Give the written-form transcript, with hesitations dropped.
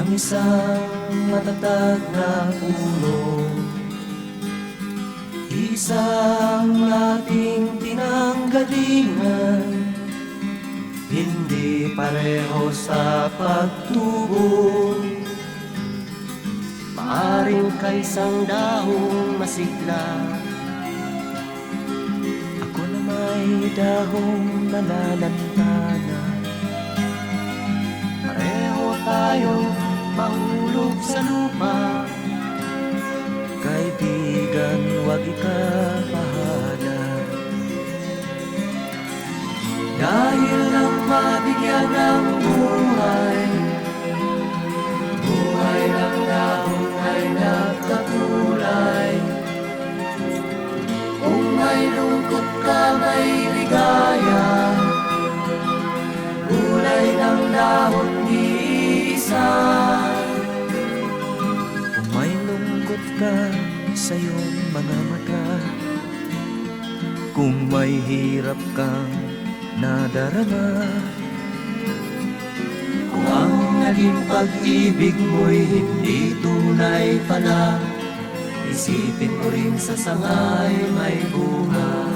ng isang matatag na puno, isang ating pinanggalingan, hindi pareho sa pagtubo. Maaring kaisang dahong masigla, ako na may dahong nalalantana. Pareho tayong mahulog sa lupa, kaibigan, huwag ikabahala. Dahil lang mabigyan ng buhay, buhay ng dahong ay nagkakulay. Kung may lungkot ka, may ligaya, kulay ng dahon di isa. Kung may lungkot ka sa iyong mga mata, kung may hirap kang nadarama, kung ang naging pag-ibig mo'y hindi tunay pala, isipin mo rin sa sangay may bunga.